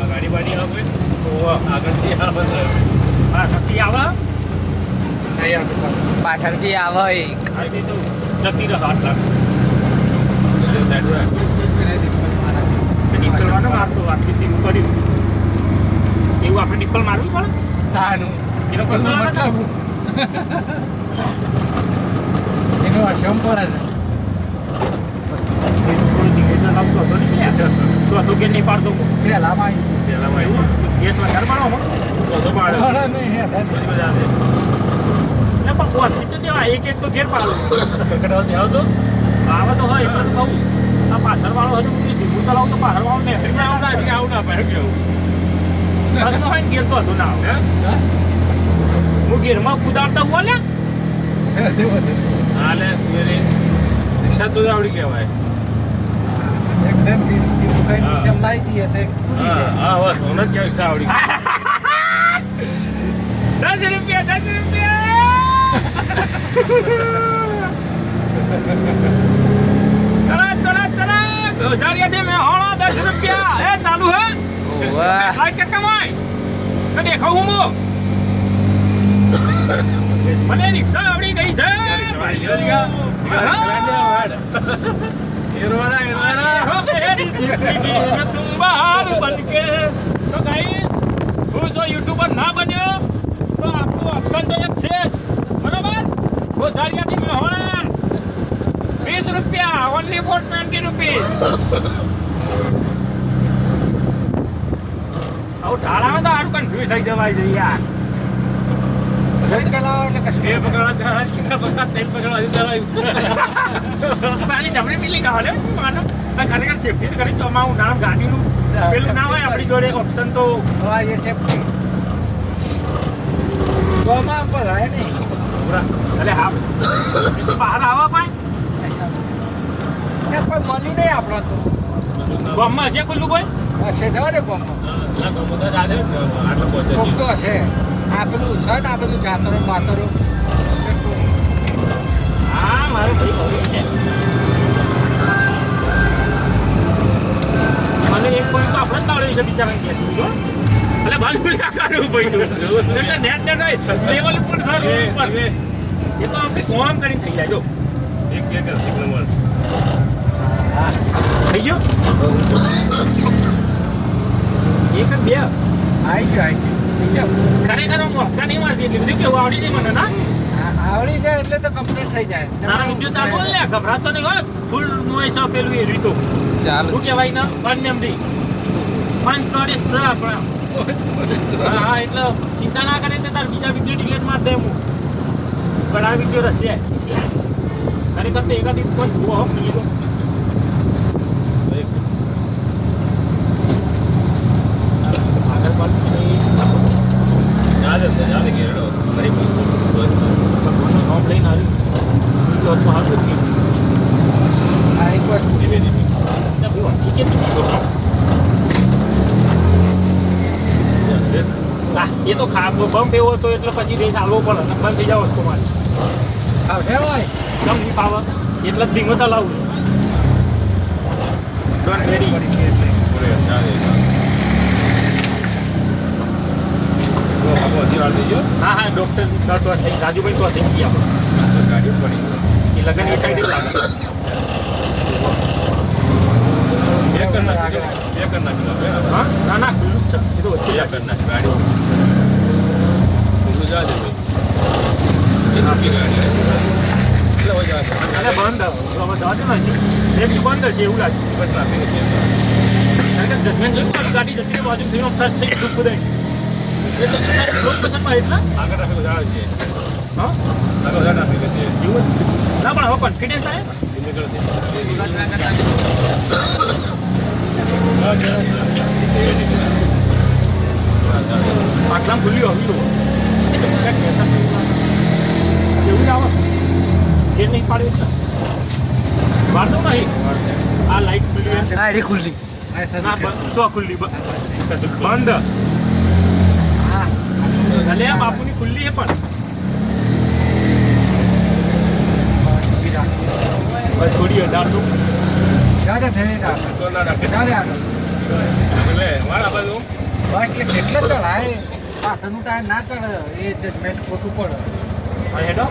ગાડી બાડી આવે તો આગળથી આવે પાછળથી આવે પાછળથી આવે તો જતી રહે હાથ લાગે નીકળવાનો મારશો આટલી ધીરું કર્યું એવું આપણે નિકલ મારવું પડે એનો મતલબ એનો અસમ પડે છે તો કે નહીં પાડતો પેલામાં ગેસ વધારે પાડો તો પાડો એક તો ઘેર પાડો તો આવે તો હોય એટલે કહું આ પાછળ વાળો હજુ ધીમું ચલાવું તો પાછળ વાળો ને આવું ના પડે કેવું હોય ને ઘેર તો હતું ના આવે હું ઘેરમાં કુદાડતા હું લે હાલે રિક્ષા તો આવડી કહેવાય એકદમ લાવી દઈએ તો હા બસ મને જ રિક્ષા આવડી 10 રૂપિયા चला जारिया दे में होना 10 रुपया ए चालू है वाह लाइट के कमाई तो देखो हूं मो મને રિક્ષા આવડી ગઈ છે तुम बाहर बन के तो गाइस હું જો યુટ્યુબર ના બન્યો તો આપણો ઓપ્શન તો એક છે બરાબર वो जारिया दी में होना 20 रुपया ओनली फॉर 20 रुपीज આવું ઢાળામાં તો આરું કન્ફ્યુઝ થઈ જવાય છે યાર ચલાવો એટલે કશું એ પકડા તેલ પકડા ચલાવ્યું પાણી જમણી મિલી કાઢે માનો ખરેખર સેફટી તો કરી ચોમાવું નામ ગાડીનું પેલું ના હોય આપણી જોડે ઓપ્શન તો હા એ સેફટી ચોમા પર હે નહીં અરે હા બહાર આવવા પાય કોઈ મળ્યું નહીં આપણો તો ગામમાં હશે ખુલ્લું કોઈ હશે જવા દે ગામમાં કોક તો હશે આ પેલું છે ને આ બધું જાતરો બાતરો હા મારો ભાઈ બહુ છે મને એક પોઈન્ટ તો આપણે જ તાવડ્યું છે બિચારા કે શું જો એટલે ભાલું કાઢવું પડ્યું એટલે નેટ લેવલ ઉપર સર એ તો આપણે કોમ કરીને થઈ જાય જો એક નંબર થઈ ગયો એક બે આવી ગયો ખરેખર મોસ્કા નહીં મારતી એટલી બધી કેવું આવડી જાય મને ના આવડી જાય એટલે તો કમ્પ્લીટ થઈ જાય તારા વિડીયો ચાલુ લે ગભરાતો નહીં હોય ફૂલ મોય છે પેલું એ રીતો ચાલુ શું કહેવાય ને અન્યમથી પાંચ સ્ટોરેજ છે આપણા હા એટલે ચિંતા ના કરે તો તાર બીજા વિડીયો ડિલીટ માર દે હું પણ આ વિડીયો રહેશે ખરેખર તો એકાદી કોઈ જુઓ હમ નહીં તો આગળ પાછું જાદે ગેરડો ફરી ભગવાનનું નામ લઈને આવ્યું તો હાથું થયું હા એક વાર ધીમે ધીમે એ તો બમ્પ એવો હતો એટલે પછી રેસ આવવો પડે બંધ થઈ જાવ વસ્તુ મારે આવશે હોય કમ નહીં પાવર એટલે જ ધીમો ચલાવું ડોન્ટ વેરી હા હા ડૉક્ટર તો થઈ રાજુભાઈ તો થઈ ગયા આપણે ગાડીઓ પડી એ લગન એ સાઈડ લાગે હા ના ના ખુલ્લું જ છે એ તો વચ્ચે ગાડી ખુલ્લું જવા દે ભાઈ બંધ જવા દે ને એ બી બંધ હશે એવું લાગે કારણ કે જજમેન્ટ જોયું ગાડી જતી બાજુ થઈને ફ્રસ્ટ થઈ દુઃખ બધાય લોકેશનમાં એટલા આગળ રાખેલો જાણ છે હા આગળ જાણ રાખેલો છે એવું ના પણ હવે કોન્ફિડન્સ આવે આટલામાં ખુલ્યું આવ્યું એવું જ આવે એ નહીં પાડ્યું છે વાળતો નહીં આ લાઈટ ખુલ્લી હા એ ખુલ્લી ના તો ખુલ્લી બંધ હા અલે આ બાપુની ખુલ્લી છે પણ થોડી 18 તો જા દે ફેરી ના તો ના રાખે જા દે આગળ એટલે વાળા બાજુ બસ કે જેટલે ચડાય પાછળનું ટાયર ના ચડે એ જજમેન્ટ ખોટું પડે હા હેડો